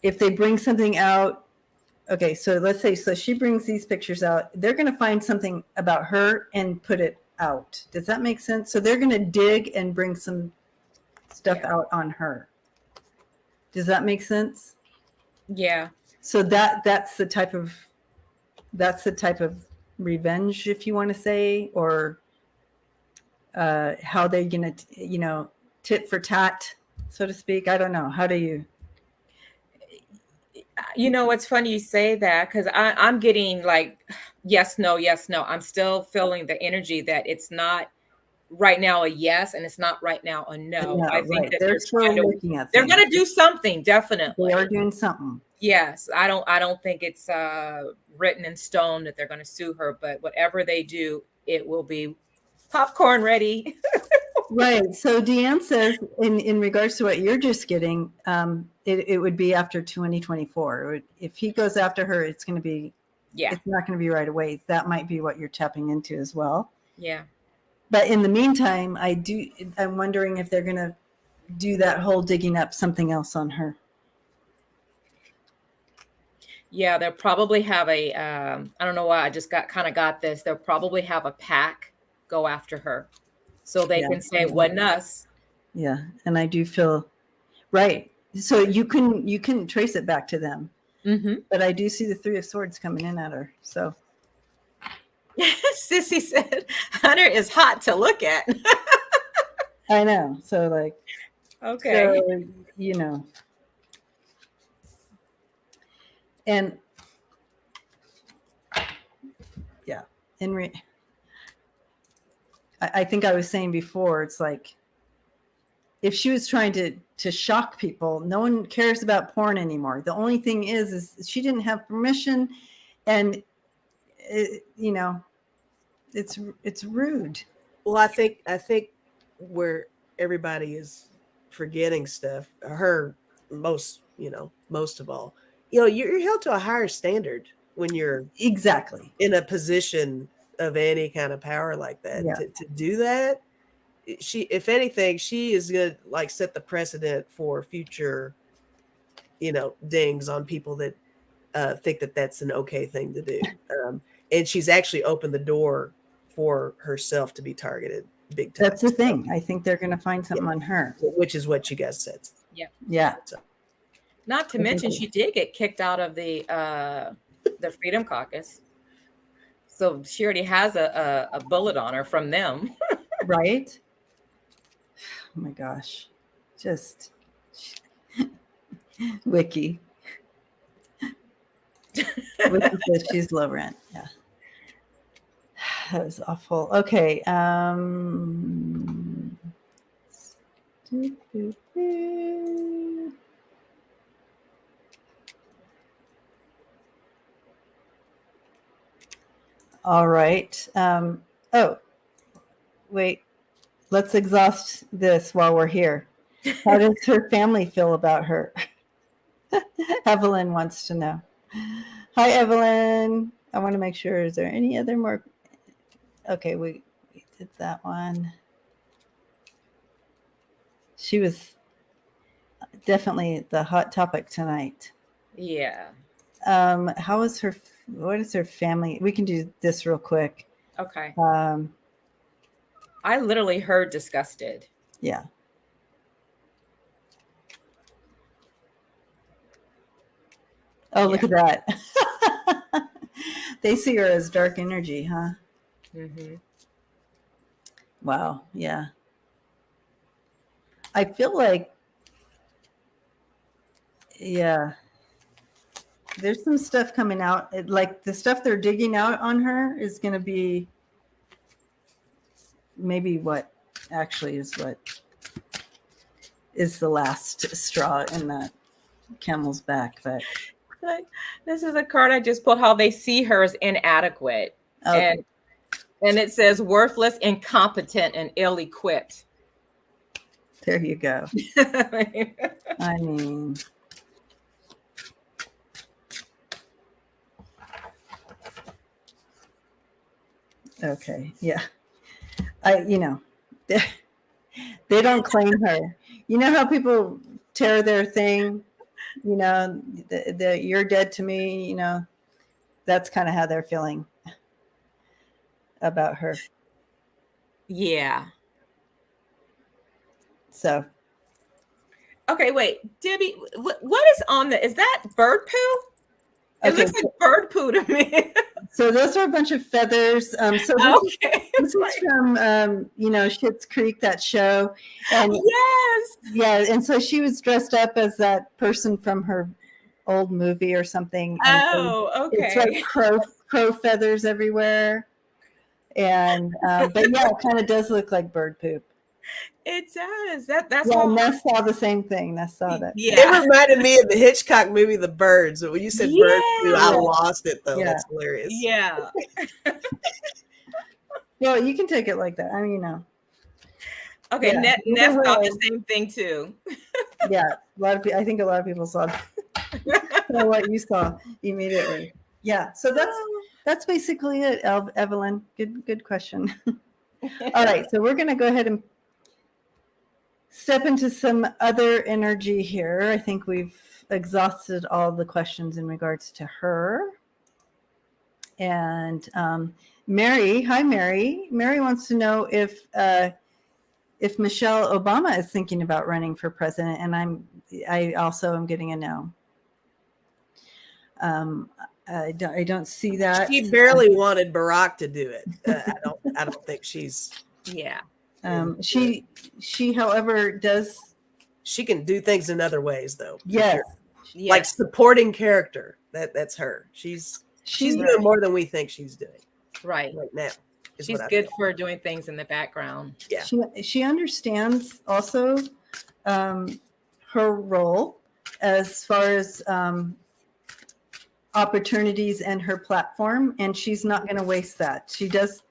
if they bring something out, okay, so let's say, so she brings these pictures out, they're going to find something about her and put it out. Does that make sense? So they're going to dig and bring some stuff out on her. Does that make sense? Yeah. So that's the type of revenge, if you want to say, or how they're going to, tit for tat, so to speak. I don't know. How do you? It's funny you say that, because I'm getting like, yes, no. I'm still feeling the energy that it's not right now a yes, and it's not right now a no. I think that they're still looking at they're going to do something, definitely. They are doing something. Yes, I don't think it's written in stone that they're going to sue her, but whatever they do, it will be popcorn ready. Right. So Deanne says, in regards to what you're just getting, it would be after 2024. If he goes after her, it's going to be Yeah. It's not going to be right away. That might be what you're tapping into as well. Yeah. But in the meantime, I'm wondering if they're going to do that whole digging up something else on her. Yeah, they'll probably have a, I don't know why I just got this. They'll probably have a PAC go after her so they can say, wasn't us. Yeah. And I do feel right. So you can trace it back to them. Mm-hmm. But I do see the 3 of Swords coming in at her. So Sissy said, Hunter is hot to look at. I know. So like, Okay. so, you know, and yeah, I think I was saying before, it's like, if she was trying to shock people, no one cares about porn anymore. The only thing is she didn't have permission, and you know, it's rude. Well, I think where everybody is forgetting stuff, her most of all, you're held to a higher standard when you're Exactly in a position of any kind of power like that. Yeah. To do that, if anything, she is gonna like set the precedent for future, dings on people that think that that's an okay thing to do. And she's actually opened the door for herself to be targeted big time. That's the thing. I think they're going to find something on her, which is what you guys said. Yeah. So. Not to mention, she did get kicked out of the Freedom Caucus, so she already has a bullet on her from them. Right. Oh my gosh, just Wiki. Wiki says she's low rent. Yeah. That was awful. Okay. All right. Oh, wait. Let's exhaust this while we're here. How does her family feel about her? Evelyn wants to know. Hi, Evelyn. I want to make sure. Is there any other more? Okay, we did that one. She was definitely the hot topic tonight. Yeah. How is her? What is her family? We can do this real quick. Okay. I literally heard disgusted. Yeah. Oh, look at that. They see her as dark energy, huh? Mm-hmm. Wow. Yeah. I feel like, yeah, there's some stuff coming out. Like the stuff they're digging out on her is going to be maybe what actually is the last straw in that camel's back. But this is a card I just pulled, how they see her as inadequate. Okay. And it says worthless, incompetent, and ill-equipped. There you go. I mean, okay. Yeah. They don't claim her. You know how people tear their thing, you're dead to me, that's kind of how they're feeling about her. Yeah. So. Okay, wait, Debbie, what is on is that bird poo? It looks like bird poo to me. So those are a bunch of feathers. This is from, Schitt's Creek, that show. And yes. Yeah, and so she was dressed up as that person from her old movie or something. Oh, okay. It's like crow feathers everywhere. And, but yeah, it kind of does look like bird poop. It does. That's yeah. Ness saw the same thing. Ness saw that. Yeah. It reminded me of the Hitchcock movie, The Birds. When you said bird poop, I lost it though. Yeah. That's hilarious. Yeah. Well, you can take it like that. I mean, Okay, yeah. Ness saw the same thing too. Yeah, I think a lot of people saw what you saw immediately. Yeah. So that's basically it, Evelyn. Good question. All right. So we're going to go ahead and step into some other energy here. I think we've exhausted all the questions in regards to her. And Mary, hi Mary. Mary wants to know if Michelle Obama is thinking about running for president, and I also am getting a no. I don't see that. She barely wanted Barack to do it. I don't think she's. Yeah. She, however, does. She can do things in other ways, though. Yes. Sure. Yes. Like supporting character. That's her. She's doing more than we think she's doing. Right now. She's good for doing things in the background. Yeah. She understands also her role as far as opportunities and her platform, and she's not going to waste that. She does.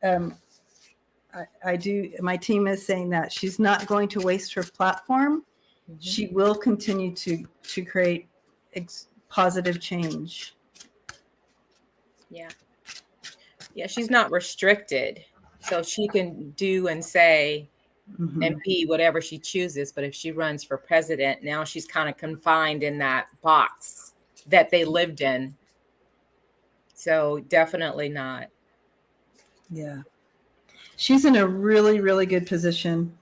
I do. My team is saying that she's not going to waste her platform. Mm-hmm. She will continue to create positive change. Yeah. Yeah, she's not restricted, so she can do and say and be whatever she chooses. But if she runs for president, now she's kind of confined in that box that they lived in. So definitely not. Yeah. She's in a really, really good position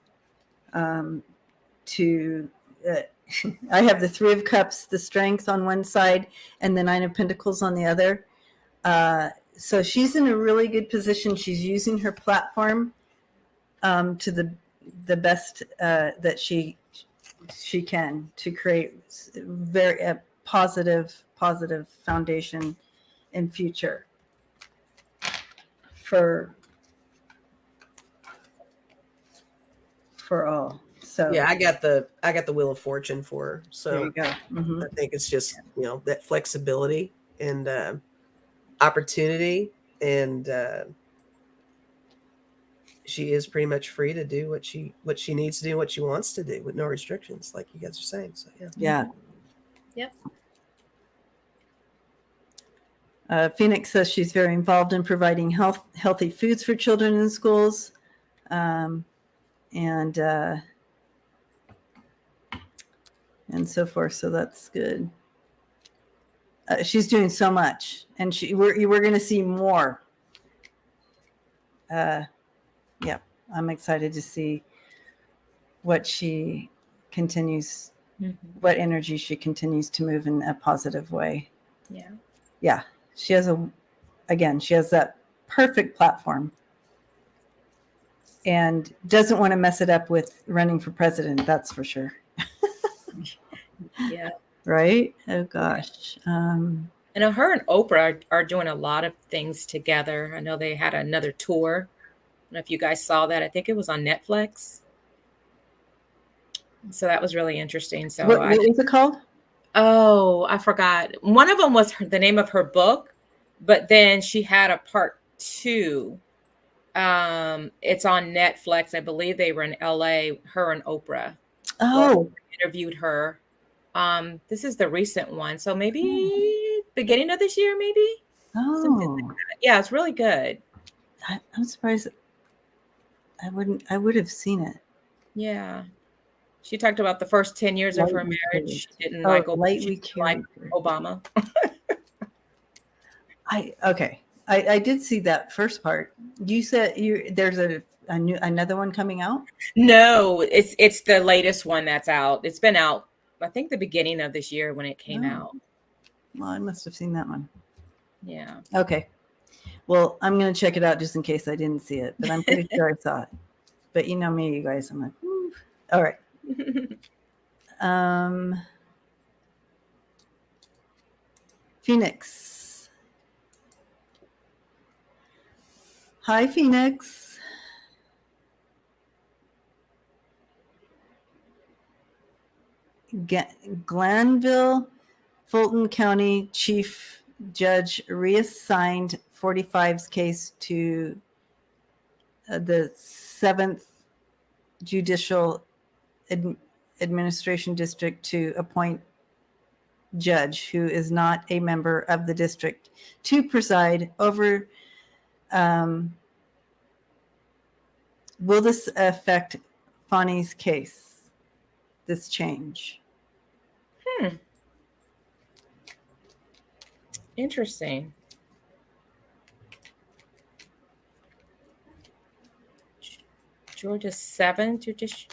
to I have the 3 of Cups, the Strength on one side, and the 9 of Pentacles on the other. So she's in a really good position. She's using her platform to the best that she can to create very positive foundation in future for all. So yeah, I got the Wheel of Fortune for her. So there you go. Mm-hmm. I think it's just that flexibility and opportunity, and she is pretty much free to do what she needs to do, what she wants to do, with no restrictions, like you guys are saying. So yeah. Yep. Phoenix says she's very involved in providing healthy foods for children in schools, and so forth. So that's good. She's doing so much, and we're going to see more. Yeah, I'm excited to see what she continues, what energy she continues to move in a positive way. Yeah. Yeah. She has that perfect platform and doesn't want to mess it up with running for president. That's for sure. Yeah. Right. Oh gosh. And her and Oprah are doing a lot of things together. I know they had another tour. I don't know if you guys saw that. I think it was on Netflix. So that was really interesting. So what was it called? Oh, I forgot. One of them was the name of her book, but then she had a part 2. It's on Netflix. I believe they were in LA, her and Oprah. Oh, interviewed her. This is the recent one. So maybe beginning of this year, maybe. Oh, like yeah, it's really good. I'm surprised. I would have seen it. Yeah. She talked about the first 10 years of her marriage. She didn't like Obama. I did see that first part. You said there's another one coming out? No, it's the latest one that's out. It's been out, I think, the beginning of this year when it came out. Well, I must have seen that one. Yeah. Okay. Well, I'm going to check it out just in case I didn't see it, but I'm pretty sure I saw it. But you know me, you guys. I'm like, woo. All right. Phoenix. Hi, Phoenix. Glanville, Fulton County Chief Judge reassigned 45's case to the 7th Judicial Administration District to appoint judge who is not a member of the district to preside over. Will this affect Fonnie's case, this change? Interesting. Georgia 7 judicial.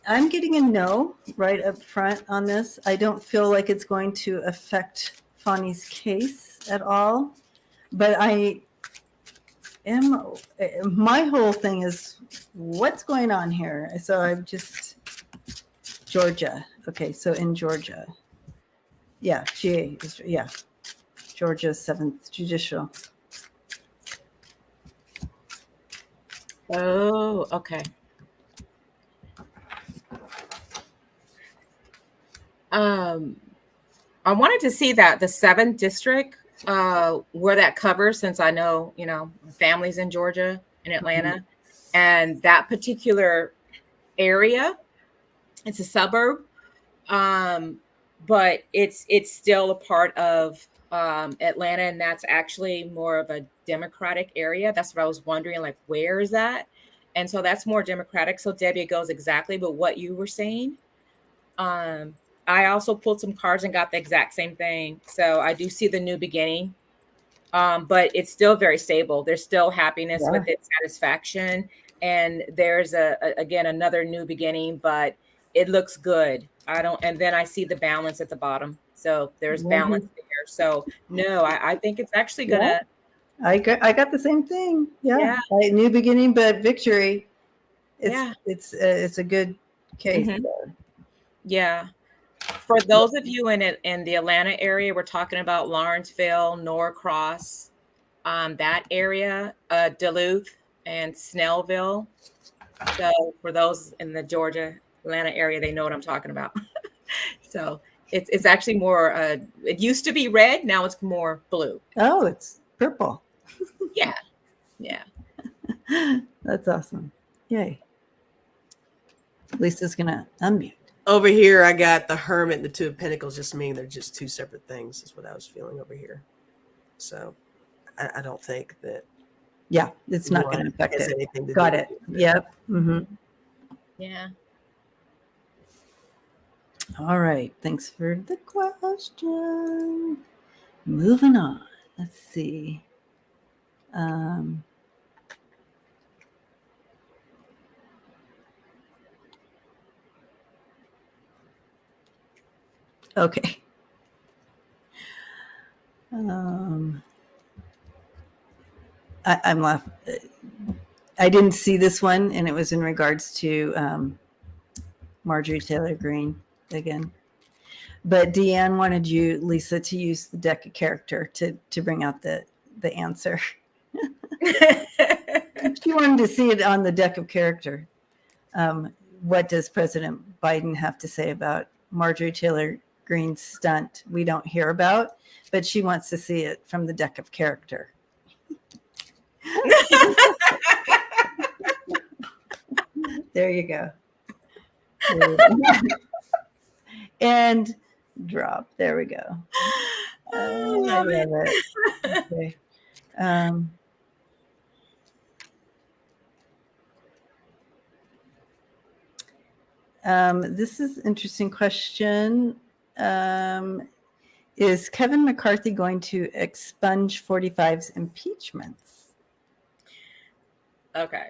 I'm getting a no right up front on this. I don't feel like it's going to affect Fonnie's case at all, but my whole thing is what's going on here. So I'm just Georgia. Okay, so in Georgia, yeah, GA is Georgia 7th Judicial. Oh, okay. I wanted to see that the 7th district, where that covers, since I know, families in Georgia and Atlanta, and that particular area, it's a suburb, but it's still a part of Atlanta, and that's actually more of a Democratic area. That's what I was wondering, like, where is that? And so that's more Democratic. So Debbie, it goes exactly but what you were saying. I also pulled some cards and got the exact same thing. So I do see the new beginning, but it's still very stable. There's still happiness with it, satisfaction. And there's again, another new beginning, but it looks good. And then I see the balance at the bottom. So there's balance there. So no, I think it's actually gonna. I got the same thing. Yeah. New beginning, but victory. It's a good case. Mm-hmm. Yeah. For those of you in the Atlanta area, we're talking about Lawrenceville, Norcross, that area, Duluth and Snellville. So for those in the Georgia, Atlanta area, they know what I'm talking about. So it's actually more, it used to be red. Now it's more blue. Oh, it's purple. Yeah. That's awesome. Yay. Lisa's going to unmute. Over here, I got the Hermit and the Two of Pentacles, just mean they're just two separate things, is what I was feeling over here. So I don't think that. Yeah, it's not going to affect it. Anything to got it. Yep. Mm-hmm. Yeah. All right. Thanks for the question. Moving on. Let's see. Okay. I'm laughing. I didn't see this one, and it was in regards to Marjorie Taylor Greene again. But Deanne wanted you, Lisa, to use the deck of character to bring out the answer. She wanted to see it on the deck of character. What does President Biden have to say about Marjorie Taylor Greene's stunt we don't hear about, but she wants to see it from the deck of character. There you go. And drop. There we go. Oh, I love it. Okay. This is an interesting question. Is Kevin McCarthy going to expunge 45's impeachments? Okay.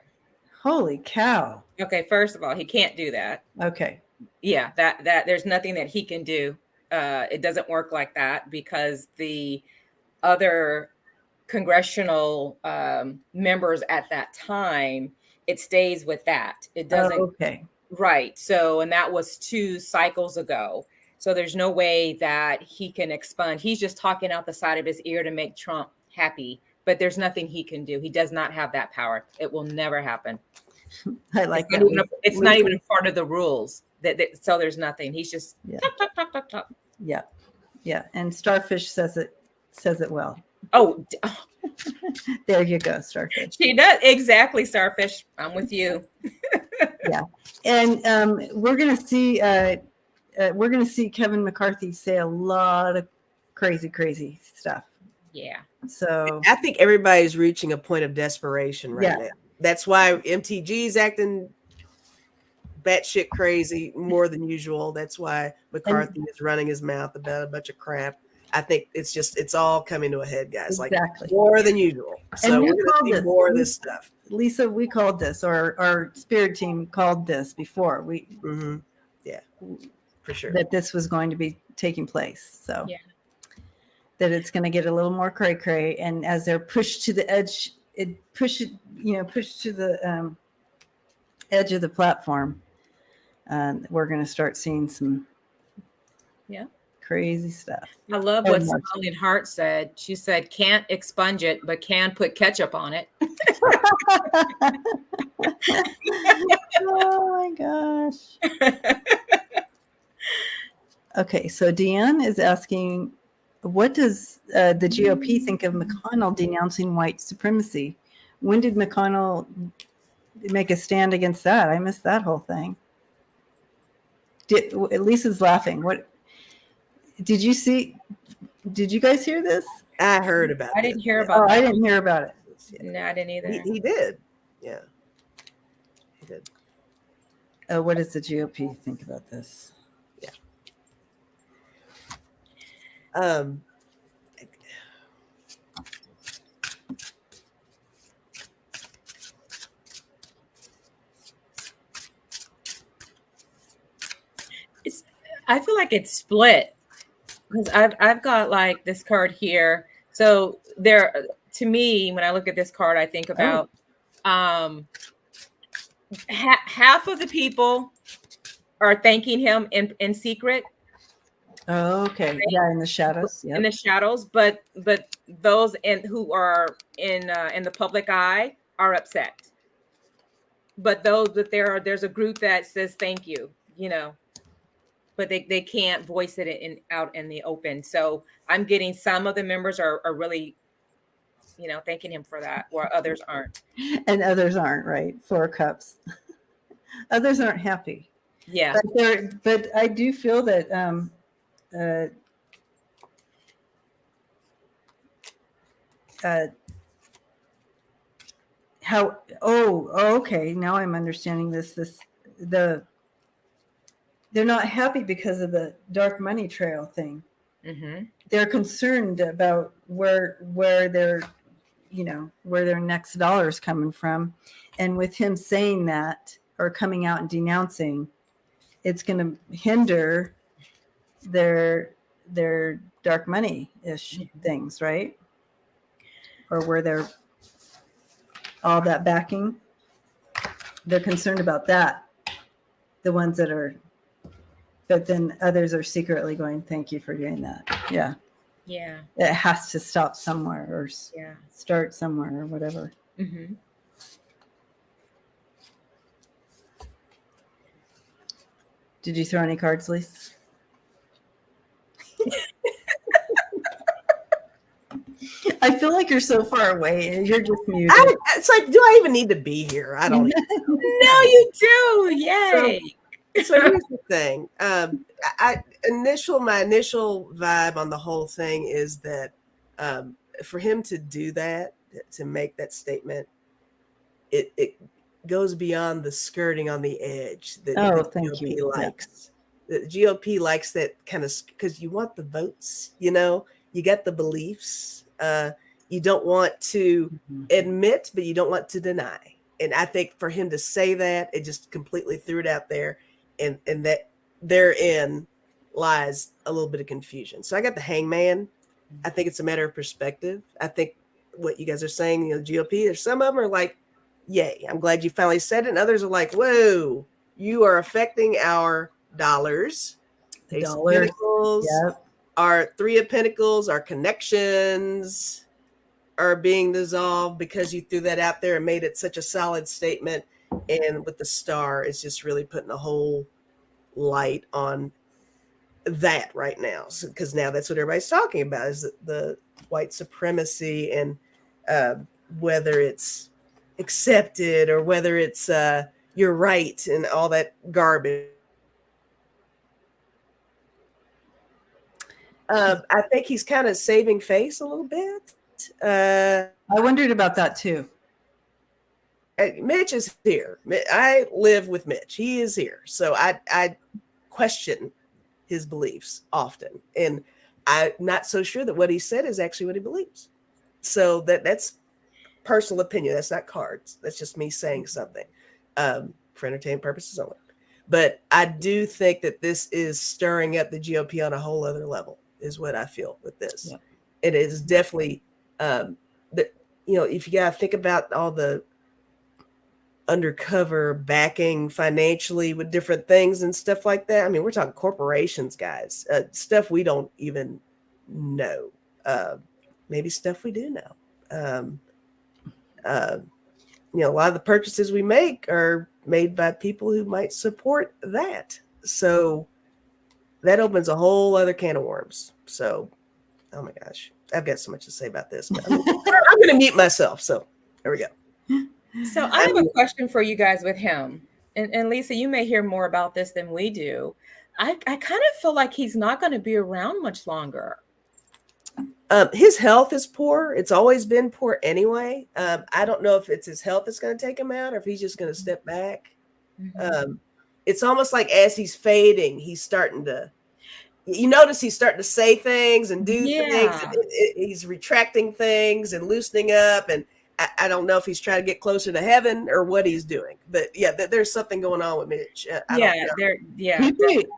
Holy cow. Okay, first of all, he can't do that. Okay. Yeah, that there's nothing that he can do. It doesn't work like that because the other congressional members at that time, it stays with that. It doesn't. Okay. Right. So, and that was 2 cycles ago. So there's no way that he can expunge. He's just talking out the side of his ear to make Trump happy but there's nothing he can do. He does not have that power. It will never happen. I like It's that. not even it's not even a part of the rules. So there's nothing. He's just talk. Yeah, yeah. And Starfish says it well. Oh, There you go, Starfish. she does exactly. Starfish, I'm with you. Yeah, and we're gonna see Kevin McCarthy say a lot of crazy stuff. Yeah. So I think everybody's reaching a point of desperation right now. That's why MTG's acting batshit crazy more than usual. That's why McCarthy is running his mouth about a bunch of crap. I think it's all coming to a head, guys. Exactly. Like more than usual. So we're going to see more of this stuff. Lisa, we called this, or our spirit team called this before. Yeah, for sure. That this was going to be taking place. So yeah. That it's going to get a little more cray, and as they're pushed to the edge, pushed to the edge of the platform, we're going to start seeing some crazy stuff. I love what Smiling Heart said. She said, "Can't expunge it, but can put ketchup on it." Oh my gosh. Okay, so Deanne is asking, what does the GOP think of McConnell denouncing white supremacy? When did McConnell make a stand against that? I missed that whole thing. Lisa's laughing. What did you see? Did you guys hear this? I heard about it. I didn't hear about it. I didn't hear about it. No, I didn't either. He did. Yeah. He did. What does the GOP think about this? Yeah. I feel like it's split because I've got like this card here. So there, to me, when I look at this card, I think about half of the people are thanking him in secret. Oh, okay. Right? Yeah, in the shadows. Yep. In the shadows, but those who are in the public eye are upset. But those that there's a group that says thank you, but they can't voice it out in the open. So I'm getting some of the members are really, thanking him for that, while others aren't. And others aren't, right? 4 cups. Others aren't happy. Yeah. But I do feel that okay, now I'm understanding this. They're not happy because of the dark money trail thing. Mm-hmm. They're concerned about where their next dollar is coming from, and with him saying that or coming out and denouncing, it's going to hinder their dark money-ish things, right? Or where they're all that backing. They're concerned about that. The ones that are, but then others are secretly going, thank you for doing that. Yeah. Yeah. It has to stop somewhere or start somewhere or whatever. Mm-hmm. Did you throw any cards, Lise? I feel like you're so far away. You're just muted. It's like, do I even need to be here? I don't even know. No, you do. Yay. So here's the thing. My initial vibe on the whole thing is that for him to do that, to make that statement, it goes beyond the skirting on the edge that the GOP likes. Yeah. The GOP likes that kind of, because you want the votes, you got the beliefs. You don't want to admit, but you don't want to deny. And I think for him to say that, it just completely threw it out there. And that therein lies a little bit of confusion. So I got the hangman. I think it's a matter of perspective. I think what you guys are saying, GOP, there's some of them are like, yay, I'm glad you finally said it. And others are like, whoa, you are affecting our dollars. Ace of Pentacles, our 3 of Pentacles, our connections. are being dissolved because you threw that out there and made it such a solid statement. And with the star, it's just really putting a whole light on that right now. Because now that's what everybody's talking about, is the white supremacy, and whether it's accepted or whether it's you're right and all that garbage. I think he's kind of saving face a little bit. I wondered about that too. Mitch is here. I live with Mitch. He is here. So I question his beliefs often. And I'm not so sure that what he said is actually what he believes. So that's personal opinion. That's not cards. That's just me saying something for entertainment purposes only. But I do think that this is stirring up the GOP on a whole other level, is what I feel with this. Yeah. It is definitely, if you got to think about all the undercover backing financially with different things and stuff like that. I mean, we're talking corporations, guys, stuff we don't even know. Maybe stuff we do know. A lot of the purchases we make are made by people who might support that. So that opens a whole other can of worms. So, oh my gosh, I've got so much to say about this, but I'm going to mute myself. So there we go. So I have a question for you guys with him. And Lisa, you may hear more about this than we do. I kind of feel like he's not going to be around much longer. His health is poor. It's always been poor anyway. I don't know if it's his health that's going to take him out or if he's just going to step back. Mm-hmm. It's almost like as he's fading, he's starting to, you notice he's starting to say things and do things. And he's retracting things and loosening up. And I don't know if he's trying to get closer to heaven or what he's doing. But yeah, there's something going on with Mitch.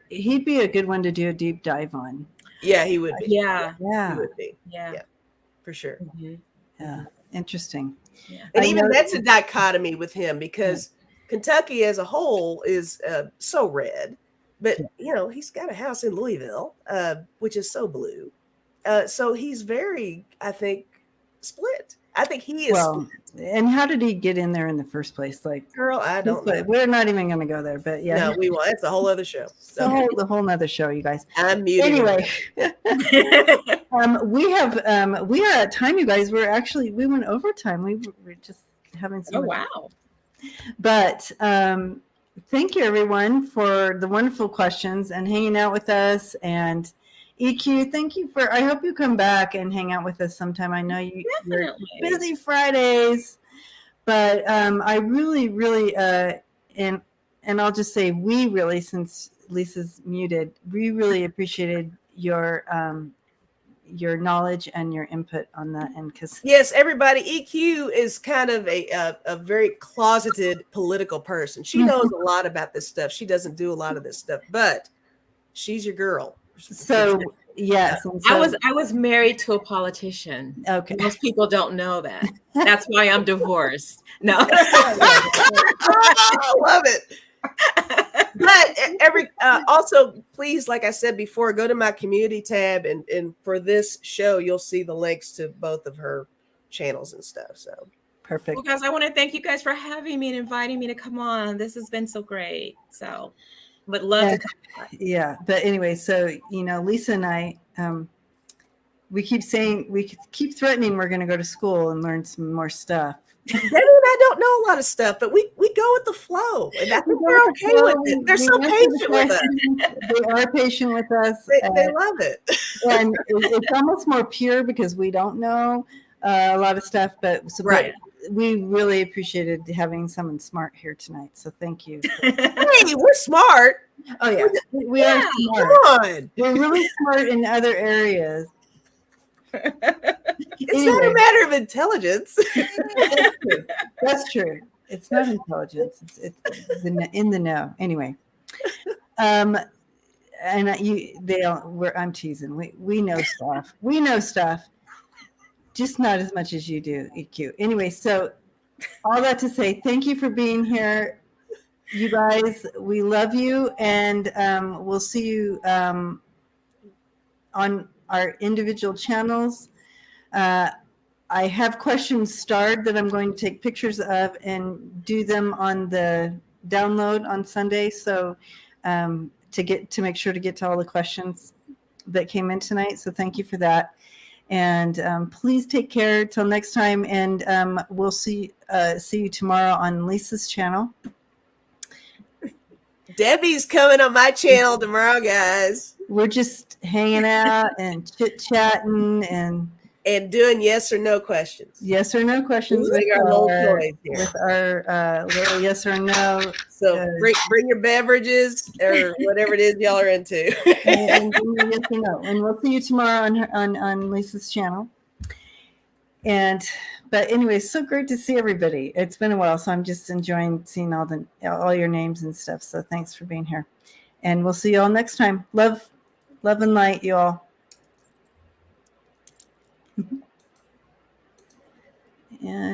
He'd be a good one to do a deep dive on. Yeah, he would be. Yeah. He would be. Yeah, for sure. Mm-hmm. Yeah, interesting. Yeah. And even that's a dichotomy with him, because Kentucky as a whole is so red, but he's got a house in Louisville, which is so blue. So he's very, I think, split. I think he is split. And how did he get in there in the first place? Like, girl, I don't know. We're not even going to go there, but yeah. No, we won't. That's a whole other show. The whole nother show, you guys. I'm muted. Anyway, we are at time, you guys. We went overtime. We were just having some. Oh, wow. But thank you, everyone, for the wonderful questions and hanging out with us. And EQ, thank you I hope you come back and hang out with us sometime. I know you're busy Fridays, but I really, really, and I'll just say we really, since Lisa's muted, we really appreciated your knowledge and your input on that. And yes, everybody, EQ is kind of a very closeted political person. She knows a lot about this stuff. She doesn't do a lot of this stuff, but she's your girl. So yes, so, I was married to a politician. Okay, most people don't know that. That's why I'm divorced. No, I love it. But also, please, like I said before, go to my community tab, and for this show, you'll see the links to both of her channels and stuff. So perfect. Well, guys, I want to thank you guys for having me and inviting me to come on. This has been so great. So. Would love to come back. Yeah, but anyway, so Lisa and I, we keep threatening we're going to go to school and learn some more stuff. I don't know a lot of stuff, but we go with the flow, and I think they're okay with it. They're so patient with us. They are patient with us. They love it, and it's almost more pure because we don't know a lot of stuff, but we really appreciated having someone smart here tonight. So thank you. Hey, we're smart. Oh yeah, we are smart. Come on. We're really smart in other areas. It's not a matter of intelligence. That's true. It's not intelligence. It's in the know. Anyway, and I'm teasing. We know stuff. We know stuff. Just not as much as you do, EQ. Anyway, so all that to say, thank you for being here. You guys, we love you, and we'll see you on our individual channels. I have questions starred that I'm going to take pictures of and do them on the download on Sunday. So to make sure to get to all the questions that came in tonight. So thank you for that. And please take care till next time. And we'll see you tomorrow on Lisa's channel. Debbie's coming on my channel tomorrow, guys. We're just hanging out and chit-chatting and doing yes or no questions. Yes or no questions with our little toys here. With our little yes or no. So bring your beverages or whatever it is y'all are into. and yes or no. And we'll see you tomorrow on Lisa's channel. But anyway, so great to see everybody. It's been a while, so I'm just enjoying seeing all your names and stuff. So thanks for being here. And we'll see you all next time. Love and light, you all. And